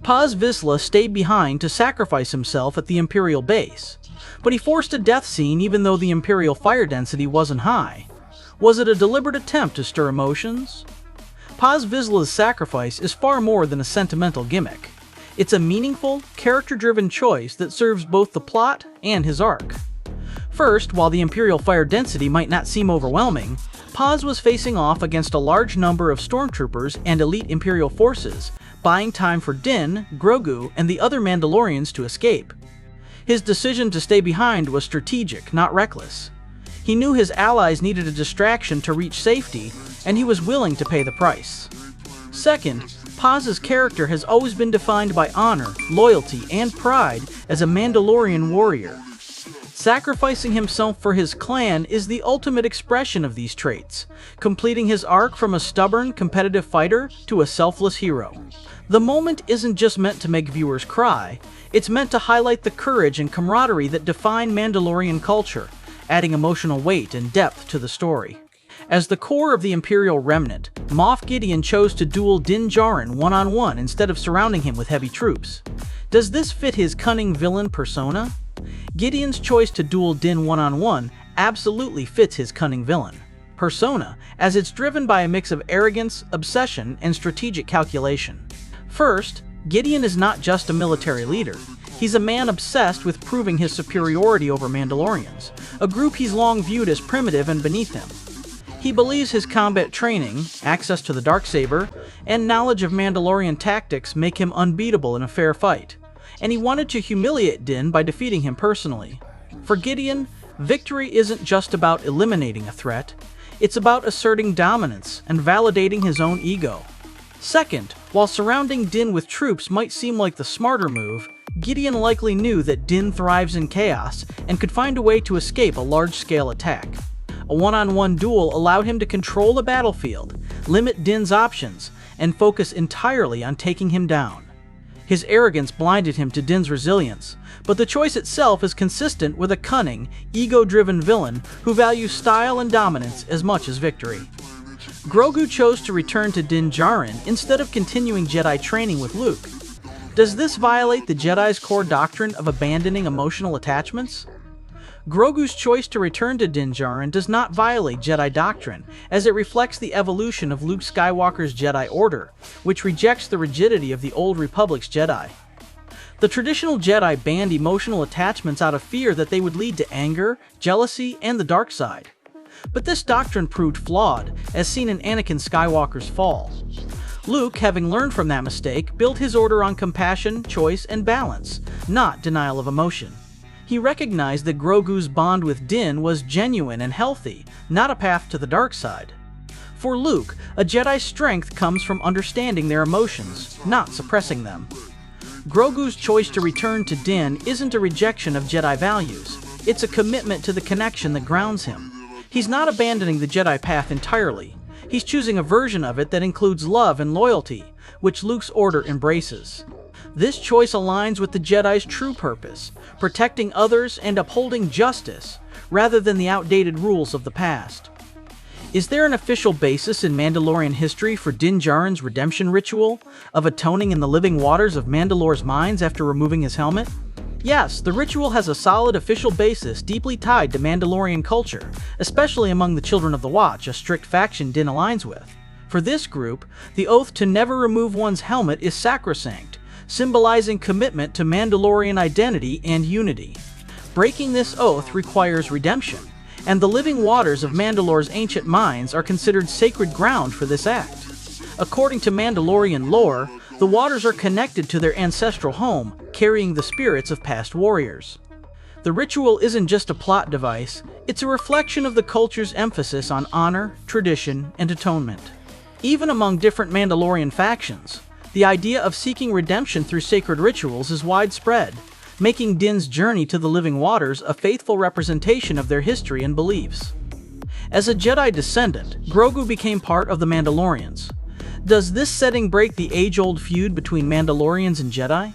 Paz Vizsla stayed behind to sacrifice himself at the Imperial base, but he forced a death scene even though the Imperial fire density wasn't high. Was it a deliberate attempt to stir emotions? Paz Vizsla's sacrifice is far more than a sentimental gimmick. It's a meaningful, character-driven choice that serves both the plot and his arc. First, while the Imperial fire density might not seem overwhelming, Paz was facing off against a large number of stormtroopers and elite Imperial forces, buying time for Din, Grogu, and the other Mandalorians to escape. His decision to stay behind was strategic, not reckless. He knew his allies needed a distraction to reach safety, and he was willing to pay the price. Second, Paz's character has always been defined by honor, loyalty, and pride as a Mandalorian warrior. Sacrificing himself for his clan is the ultimate expression of these traits, completing his arc from a stubborn, competitive fighter to a selfless hero. The moment isn't just meant to make viewers cry, it's meant to highlight the courage and camaraderie that define Mandalorian culture, adding emotional weight and depth to the story. As the core of the Imperial Remnant, Moff Gideon chose to duel Din Djarin one-on-one instead of surrounding him with heavy troops. Does this fit his cunning villain persona? Gideon's choice to duel Din one-on-one absolutely fits his cunning villain persona, as it's driven by a mix of arrogance, obsession, and strategic calculation. First, Gideon is not just a military leader. He's a man obsessed with proving his superiority over Mandalorians, a group he's long viewed as primitive and beneath him. He believes his combat training, access to the darksaber, and knowledge of Mandalorian tactics make him unbeatable in a fair fight, and he wanted to humiliate Din by defeating him personally. For Gideon, victory isn't just about eliminating a threat, it's about asserting dominance and validating his own ego. Second, while surrounding Din with troops might seem like the smarter move, Gideon likely knew that Din thrives in chaos and could find a way to escape a large-scale attack. A one-on-one duel allowed him to control the battlefield, limit Din's options, and focus entirely on taking him down. His arrogance blinded him to Din's resilience, but the choice itself is consistent with a cunning, ego-driven villain who values style and dominance as much as victory. Grogu chose to return to Din Djarin instead of continuing Jedi training with Luke. Does this violate the Jedi's core doctrine of abandoning emotional attachments? Grogu's choice to return to Din Djarin does not violate Jedi doctrine, as it reflects the evolution of Luke Skywalker's Jedi Order, which rejects the rigidity of the Old Republic's Jedi. The traditional Jedi banned emotional attachments out of fear that they would lead to anger, jealousy, and the dark side. But this doctrine proved flawed, as seen in Anakin Skywalker's fall. Luke, having learned from that mistake, built his order on compassion, choice, and balance, not denial of emotion. He recognized that Grogu's bond with Din was genuine and healthy, not a path to the dark side. For Luke, a Jedi's strength comes from understanding their emotions, not suppressing them. Grogu's choice to return to Din isn't a rejection of Jedi values, it's a commitment to the connection that grounds him. He's not abandoning the Jedi path entirely, he's choosing a version of it that includes love and loyalty, which Luke's order embraces. This choice aligns with the Jedi's true purpose, protecting others and upholding justice, rather than the outdated rules of the past. Is there an official basis in Mandalorian history for Din Djarin's redemption ritual of atoning in the living waters of Mandalore's mines after removing his helmet? Yes, the ritual has a solid official basis deeply tied to Mandalorian culture, especially among the Children of the Watch, a strict faction Din aligns with. For this group, the oath to never remove one's helmet is sacrosanct, symbolizing commitment to Mandalorian identity and unity. Breaking this oath requires redemption, and the living waters of Mandalore's ancient mines are considered sacred ground for this act. According to Mandalorian lore, the waters are connected to their ancestral home, carrying the spirits of past warriors. The ritual isn't just a plot device, it's a reflection of the culture's emphasis on honor, tradition, and atonement. Even among different Mandalorian factions, the idea of seeking redemption through sacred rituals is widespread, making Din's journey to the living waters a faithful representation of their history and beliefs. As a Jedi descendant, Grogu became part of the Mandalorians. Does this setting break the age-old feud between Mandalorians and Jedi?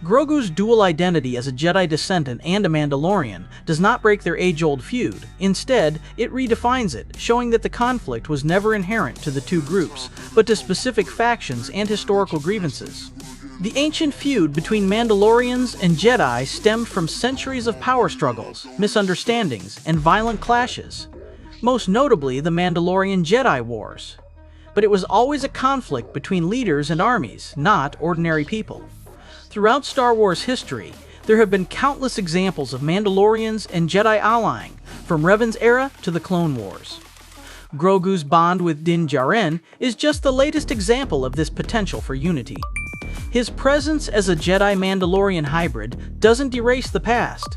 Grogu's dual identity as a Jedi descendant and a Mandalorian does not break their age-old feud. Instead, it redefines it, showing that the conflict was never inherent to the two groups, but to specific factions and historical grievances. The ancient feud between Mandalorians and Jedi stemmed from centuries of power struggles, misunderstandings, and violent clashes, most notably the Mandalorian-Jedi Wars. But it was always a conflict between leaders and armies, not ordinary people. Throughout Star Wars history, there have been countless examples of Mandalorians and Jedi allying, from Revan's era to the Clone Wars. Grogu's bond with Din Djarin is just the latest example of this potential for unity. His presence as a Jedi-Mandalorian hybrid doesn't erase the past.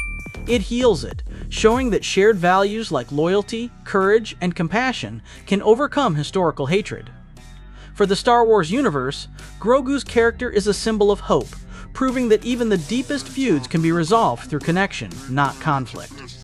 It heals it, showing that shared values like loyalty, courage, and compassion can overcome historical hatred. For the Star Wars universe, Grogu's character is a symbol of hope, proving that even the deepest feuds can be resolved through connection, not conflict.